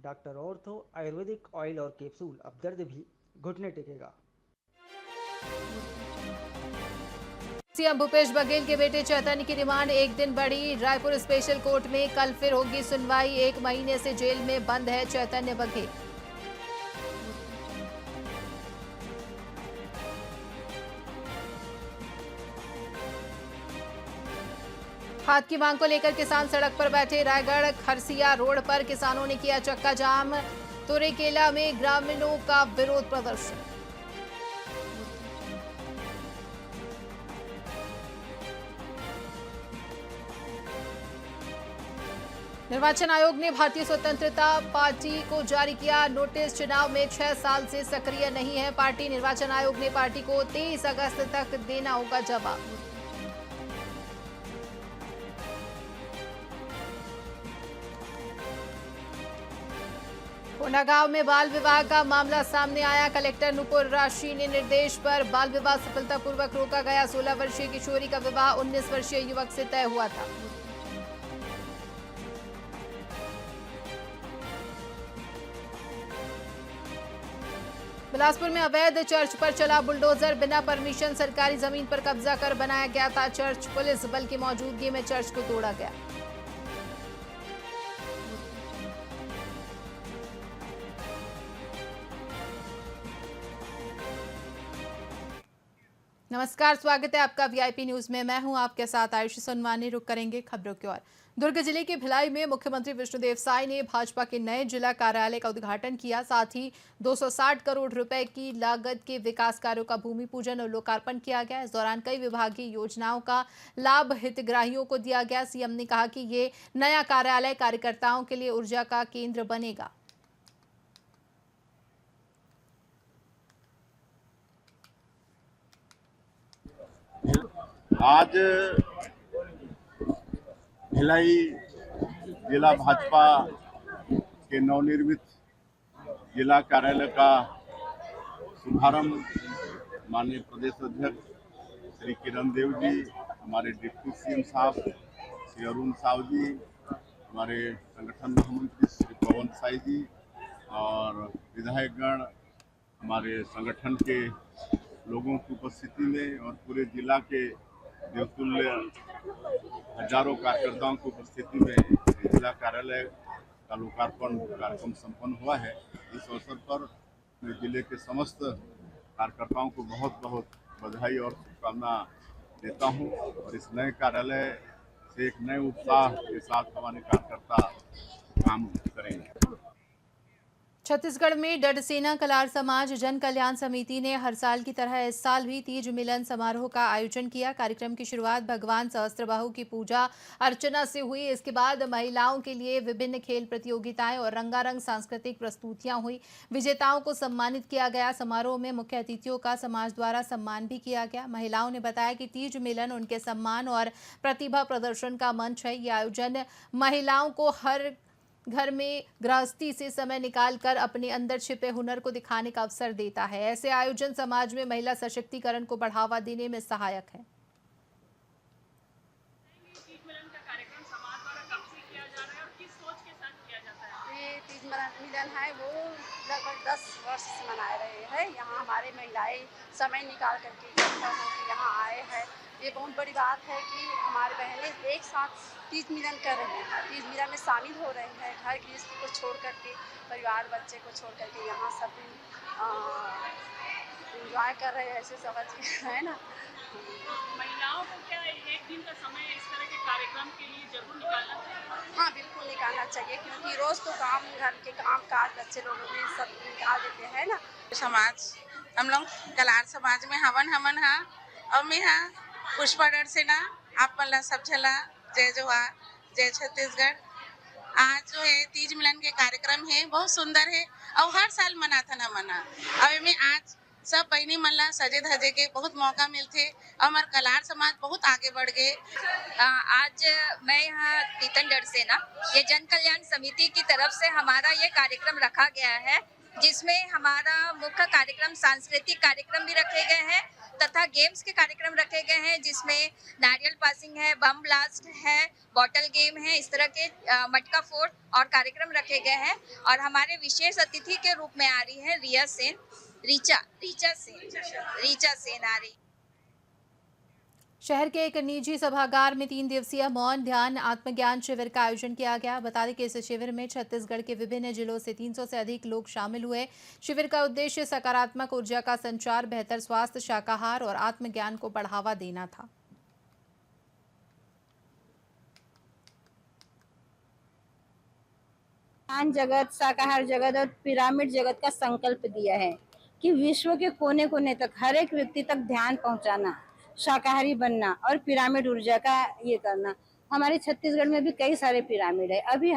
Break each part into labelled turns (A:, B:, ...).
A: Doctor ortho Ayurvedic oil और capsule, अब दर्द भी घुटने टेकेगा।
B: सीएम भूपेश बघेल के बेटे चैतन्य की रिमांड एक दिन बढ़ी। रायपुर स्पेशल कोर्ट में कल फिर होगी सुनवाई। 1 महीने से जेल में बंद है चैतन्य बघेल। खाद की मांग को लेकर किसान सड़क पर बैठे। रायगढ़ खरसिया रोड पर किसानों ने किया चक्का जाम। तुरेकेला में ग्रामीणों का विरोध प्रदर्शन। निर्वाचन आयोग ने भारतीय स्वतंत्रता पार्टी को जारी किया नोटिस। चुनाव में 6 साल से सक्रिय नहीं है पार्टी। निर्वाचन आयोग ने पार्टी को 23 अगस्त तक देना होगा जवाब। कोंडागांव में बाल विवाह का मामला सामने आया। कलेक्टर नुपुर राशि ने निर्देश पर बाल विवाह सफलतापूर्वक रोका गया। 16 वर्षीय किशोरी का विवाह 19 वर्षीय युवक से तय हुआ था। बिलासपुर में अवैध चर्च पर चला बुलडोजर। बिना परमिशन सरकारी जमीन पर कब्जा कर बनाया गया था चर्च। पुलिस बल की मौजूदगी में चर्च को तोड़ा गया। नमस्कार, स्वागत है आपका वीआईपी न्यूज में। मैं हूं आपके साथ आयुषी सोनवानी। रुक करेंगे खबरों की ओर। दुर्ग जिले के भिलाई में मुख्यमंत्री विष्णुदेव साय ने भाजपा के नए जिला कार्यालय का उद्घाटन किया। साथ ही 260 करोड़ रुपए की लागत के विकास कार्यों का भूमि पूजन और लोकार्पण किया गया। इस दौरान कई विभागीय योजनाओं का लाभ हितग्राहियों को दिया गया। सीएम ने कहा कि ये नया कार्यालय कार्यकर्ताओं के लिए ऊर्जा का केंद्र बनेगा।
C: आज भिलाई जिला भाजपा के नवनिर्मित जिला कार्यालय का शुभारंभ माननीय प्रदेश अध्यक्ष श्री किरण देव जी, हमारे डिप्टी सीएम साहब श्री अरुण साव जी, हमारे संगठन महामंत्री श्री पवन साई जी और विधायकगण, हमारे संगठन के लोगों की उपस्थिति में और पूरे जिला के देवतुल्य हजारों कार्यकर्ताओं की उपस्थिति में जिला कार्यालय का लोकार्पण कार्यक्रम संपन्न हुआ है। इस अवसर पर मैं जिले के समस्त कार्यकर्ताओं को बहुत बहुत बधाई और शुभकामना देता हूं और इस नए कार्यालय से एक नए उत्साह के साथ हमारे कार्यकर्ता काम करेंगे।
B: छत्तीसगढ़ में डडसेना कलार समाज जन कल्याण समिति ने हर साल की तरह इस साल भी तीज मिलन समारोह का आयोजन किया। कार्यक्रम की शुरुआत भगवान सहस्त्रबाहु की पूजा अर्चना से हुई। इसके बाद महिलाओं के लिए विभिन्न खेल प्रतियोगिताएं और रंगारंग सांस्कृतिक प्रस्तुतियां हुई। विजेताओं को सम्मानित किया गया। समारोह में मुख्य अतिथियों का समाज द्वारा सम्मान भी किया गया। महिलाओं ने बताया कि तीज मिलन उनके सम्मान और प्रतिभा प्रदर्शन का मंच है। ये आयोजन महिलाओं को हर घर में गृहस्थी से समय निकालकर अपने अंदर छिपे हुनर को दिखाने का अवसर देता है। ऐसे आयोजन समाज में महिला सशक्तिकरण को बढ़ावा देने में सहायक है।
D: तीज मिलन है वो लगभग 10 वर्ष से मना रहे हैं। यहाँ हमारे महिलाएं समय निकाल करके इकट्ठा होकर यहाँ आए हैं। ये बहुत बड़ी बात है कि हमारे बहनें एक साथ तीज मिलन कर रहे हैं, तीज मिलन में शामिल हो रहे हैं। घर गृहस्थी को छोड़ करके, परिवार बच्चे को छोड़ करके यहाँ सब इंजॉय कर रहे हैं, ऐसे समझ है ना।
E: महिलाओं को क्या एक दिन का समय इस तरह के कार्यक्रम के लिए जरूर निकालना चाहिए?
D: हाँ, बिल्कुल निकालना चाहिए, क्योंकि रोज तो काम, घर के काम काज बच्चे लोगों में सब निकाल देते हैं ना।
F: समाज हम लोग कलार समाज में हवन है और मैं हाँ पुष्पा डडसेना आप पल्ला सब झला जय जोहार जय छत्तीसगढ़। आज जो है तीज मिलन के कार्यक्रम है, बहुत सुंदर है और हर साल मना था ना मना। अब में आज सब बहनी मन ला सजे धजे के बहुत मौका मिलते और हमारे कलार समाज बहुत आगे बढ़ गए।
G: आज मैं यहाँ तीतन डडसेना, ये जन कल्याण समिति की तरफ से हमारा ये कार्यक्रम रखा गया है, जिसमें हमारा मुख्य कार्यक्रम सांस्कृतिक कार्यक्रम भी रखे गए हैं तथा गेम्स के कार्यक्रम रखे गए हैं, जिसमें नारियल पासिंग है, बम ब्लास्ट है, बॉटल गेम है, इस तरह के मटका फोड़ और कार्यक्रम रखे गए हैं। और हमारे विशेष अतिथि के रूप में आ रही है रीचा सेन आ रही।
B: शहर के एक निजी सभागार में 3 दिवसीय मौन ध्यान आत्मज्ञान शिविर का आयोजन किया गया। बता दें कि इस शिविर में छत्तीसगढ़ के विभिन्न जिलों से 300 से अधिक लोग शामिल हुए। शिविर का उद्देश्य सकारात्मक ऊर्जा का संचार, बेहतर स्वास्थ्य, शाकाहार और आत्मज्ञान को बढ़ावा देना था।
H: ज्ञान जगत, शाकाहार जगत और पिरामिड जगत का संकल्प दिया है कि विश्व के कोने कोने तक हर एक व्यक्ति तक ध्यान पहुंचाना, शाकाहारी बनना और पिरामिड ऊर्जा का ये करना। हमारे छत्तीसगढ़ में भी कई सारे पिरामिड है। अभी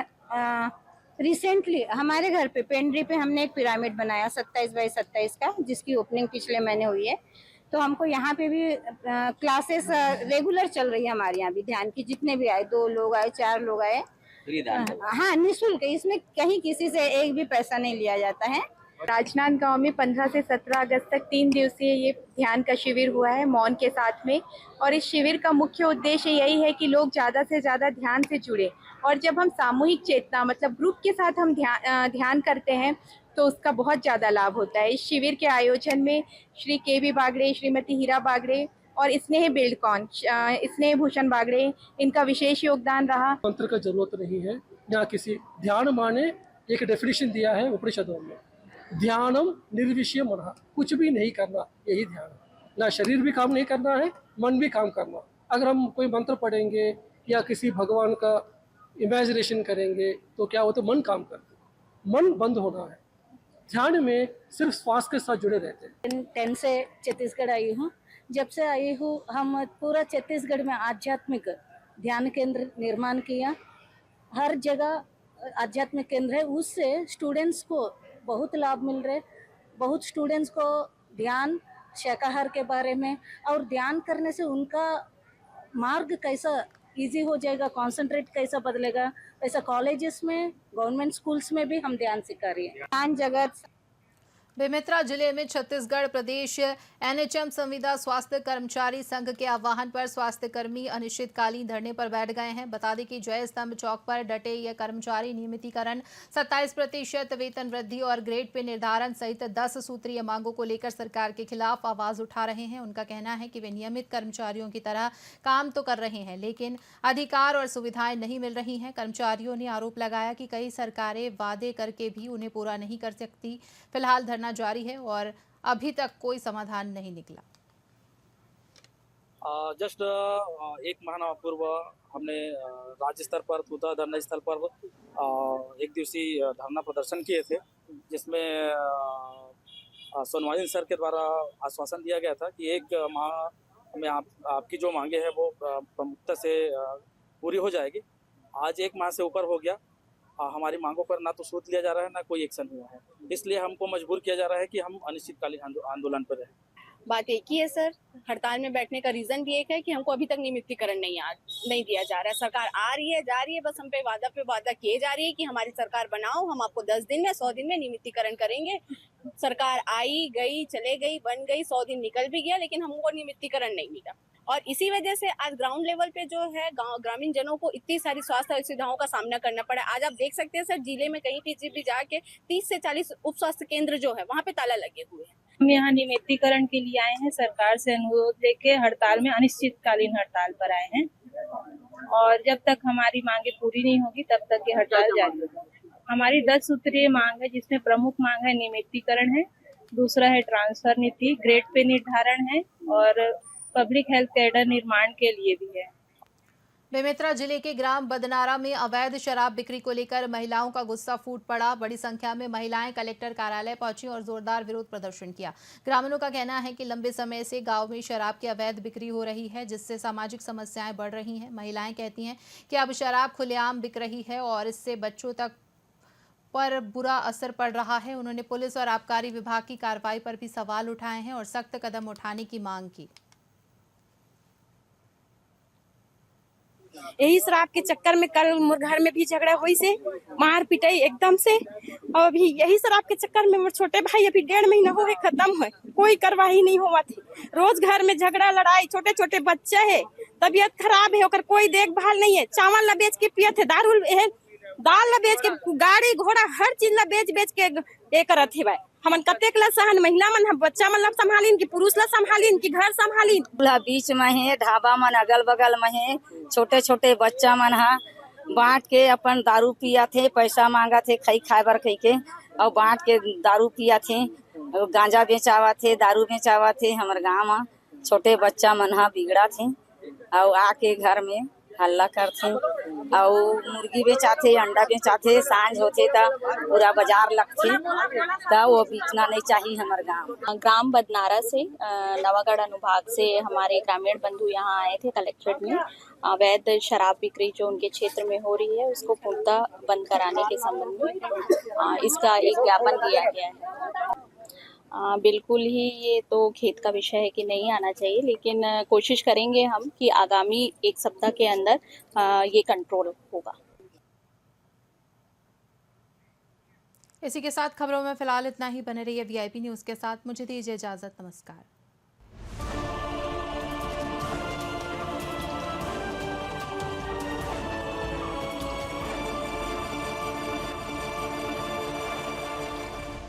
H: रिसेंटली हमारे घर पे पेंड्री पे हमने एक पिरामिड बनाया 27x27 का, जिसकी ओपनिंग पिछले महीने हुई है। तो हमको यहाँ पे भी क्लासेस रेगुलर चल रही है हमारे यहाँ भी ध्यान की। जितने भी आए, 2 लोग आए, 4 लोग आए, हाँ निःशुल्क, इसमें कहीं किसी से एक भी पैसा नहीं लिया जाता है।
I: राजनांदगांव में 15 से 17 अगस्त तक 3 दिवसीय ये ध्यान का शिविर हुआ है मौन के साथ में। और इस शिविर का मुख्य उद्देश्य यही है कि लोग ज़्यादा से ज़्यादा ध्यान से जुड़े। और जब हम सामूहिक चेतना मतलब ग्रुप के साथ हम ध्यान करते हैं तो उसका बहुत ज़्यादा लाभ होता है। इस शिविर के आयोजन में श्री के.वी. बागड़े, श्रीमती हीरा बागड़े और स्नेह बिल्डकॉन, स्नेह भूषण बागड़े, इनका विशेष योगदान रहा।
J: मंत्र का जरूरत नहीं है। यहाँ किसी ध्यान माने एक डेफिनेशन दिया है उपनिषदों में, ध्यानम निर्विषय मनः, कुछ भी नहीं करना, यही ध्यान है। ना शरीर भी काम नहीं करना है, मन भी काम करना। अगर हम कोई मंत्र पढ़ेंगे या किसी भगवान का इमेजिनेशन करेंगे तो क्या होता है, मन काम करता है, मन बंद होना है। ध्यान में सिर्फ श्वास के साथ जुड़े रहते हैं।
H: 10 से छत्तीसगढ़ आई हूँ। जब से आई हूँ हम पूरा छत्तीसगढ़ में आध्यात्मिक ध्यान केंद्र निर्माण किया। हर जगह आध्यात्मिक केंद्र है, उससे स्टूडेंट्स को बहुत लाभ मिल रहे। बहुत स्टूडेंट्स को ध्यान, शाकाहार के बारे में और ध्यान करने से उनका मार्ग कैसा इजी हो जाएगा, कंसंट्रेट कैसा बदलेगा, ऐसा कॉलेजेस में, गवर्नमेंट स्कूल्स में भी हम ध्यान सिखा रही है। ध्यान जगत
B: बेमेतरा जिले में छत्तीसगढ़ प्रदेश एनएचएम संविदा स्वास्थ्य कर्मचारी संघ के आह्वान पर स्वास्थ्य कर्मी अनिश्चितकालीन धरने पर बैठ गए हैं। बता दें कि जय स्तंभ चौक पर डटे ये कर्मचारी नियमितीकरण, 27% वेतन वृद्धि और ग्रेड पे निर्धारण सहित 10 सूत्रीय मांगों को लेकर सरकार के खिलाफ आवाज उठा रहे हैं। उनका कहना है कि वे नियमित कर्मचारियों की तरह काम तो कर रहे हैं, लेकिन अधिकार और सुविधाएं नहीं मिल रही हैं। कर्मचारियों ने आरोप लगाया कि कई सरकारें वादे करके भी उन्हें पूरा नहीं कर सकती। फिलहाल धरना जारी है और अभी तक कोई समाधान नहीं निकला।
K: जस्ट 1 महीना पूर्व हमने राज्य स्तर पर तथा धरना स्थल पर 1 दिवसीय धरना प्रदर्शन किए थे, जिसमें सोनवाजी सर के द्वारा आश्वासन दिया गया था कि 1 माह में आपकी जो मांगे हैं वो प्रमुखता से पूरी हो जाएगी। आज 1 माह से ऊपर हो गया, हमारी मांगों पर ना तो सूद लिया जा रहा है, ना कोई एक्शन हुआ है। इसलिए हमको मजबूर किया जा रहा है कि हम अनिश्चितकालीन आंदोलन पर रहें।
I: बात एक ही है सर, हड़ताल में बैठने का रीजन भी एक है कि हमको अभी तक नियमितीकरण नहीं दिया जा रहा है। सरकार आ रही है, जा रही है, बस हम पे वादा किए जा रही है कि हमारी सरकार बनाओ, हम आपको 10 दिन में 100 दिन में नियमितीकरण करेंगे। सरकार आई गई, चले गई, बन गई, 100 दिन निकल भी गया, लेकिन हमको नियमितीकरण नहीं मिला। और इसी वजह से आज ग्राउंड लेवल पे जो है ग्रामीण जनों को इतनी सारी स्वास्थ्य सुविधाओं का सामना करना पड़ा। आज आप देख सकते हैं सर, जिले में कहीं भी जाके 30 से 40 उप स्वास्थ्य केंद्र जो है वहाँ पे ताला लगे हुए हैं।
L: हम यहाँ नियमितीकरण के लिए आए हैं, सरकार से अनुरोध लेके हड़ताल में अनिश्चितकालीन हड़ताल पर आए हैं और जब तक हमारी मांगे पूरी नहीं होगी तब तक ये हड़ताल जारी रहेगी। हमारी 10 सूत्रीय मांग है, जिसमें प्रमुख मांग है नियमितीकरण है, दूसरा है ट्रांसफर नीति, ग्रेड पे निर्धारण है और पब्लिक हेल्थ कैडर निर्माण के लिए भी है।
B: बेमेतरा जिले के ग्राम बदनारा में अवैध शराब बिक्री को लेकर महिलाओं का गुस्सा फूट पड़ा। बड़ी संख्या में महिलाएं कलेक्टर कार्यालय पहुंची और जोरदार विरोध प्रदर्शन किया। ग्रामीणों का कहना है कि लंबे समय से गांव में शराब की अवैध बिक्री हो रही है, जिससे सामाजिक समस्याएं बढ़ रही हैं। महिलाएं कहती हैं कि अब शराब खुलेआम बिक रही है और इससे बच्चों तक पर बुरा असर पड़ रहा है। उन्होंने पुलिस और आबकारी विभाग की कार्रवाई पर भी सवाल उठाए हैं और सख्त कदम उठाने की मांग की।
I: यही शराब के चक्कर में कल मोर घर में भी झगड़ा हुई से मार पिटाई एकदम से, और अभी यही शराब के चक्कर में मोर छोटे भाई अभी 1.5 महीना हो गए खत्म हुए, कोई कार्रवाई नहीं हुआ थी। रोज घर में झगड़ा लड़ाई, छोटे छोटे बच्चे है, तबीयत खराब है, ओकर कोई देखभाल नहीं है। चावल ला बेच के पियत है, दाल ला बेच के, गाड़ी घोड़ा हर चीज ला बेच बेच के ये करत है भाई। हमन कतेक ला सहन, महिला मन बच्चा मन ला संभालिन कि पुरुष ला संभालिन कि घर संभालिन।
H: बीच में है ढाबा मन, अगल बगल में है छोटे छोटे बच्चा मन हा बांट के अपन दारू पिया थे, पैसा मांगा थे खाए बर कही के, और बांट के दारू पिया थे, गांजा बेचावा थे, दारू बेचावा थे। हमारे गाँव में छोटे बच्चा मन हा बिगड़ा थे और आके घर में हल्ला करथे और मुर्गी बेचाथे, अंडा बेचाथे, सांझ होथे ता पूरा बाजार लगथे, ता वो बेचना नहीं चाहिए हमारे गाँव।
M: ग्राम बदनारा से नवागढ़ अनुभाग से हमारे ग्रामीण बंधु यहाँ आए थे कलेक्ट्रेट में। अवैध शराब बिक्री जो उनके क्षेत्र में हो रही है उसको पूर्णतः बंद कराने के संबंध में इसका एक ज्ञापन दिया गया है। बिल्कुल ही ये तो खेत का विषय है कि नहीं आना चाहिए, लेकिन कोशिश करेंगे हम कि आगामी 1 सप्ताह के अंदर ये कंट्रोल होगा।
B: इसी के साथ खबरों में फिलहाल इतना ही। बने रहिए VIP न्यूज़ के साथ। मुझे दीजिए इजाज़त। नमस्कार।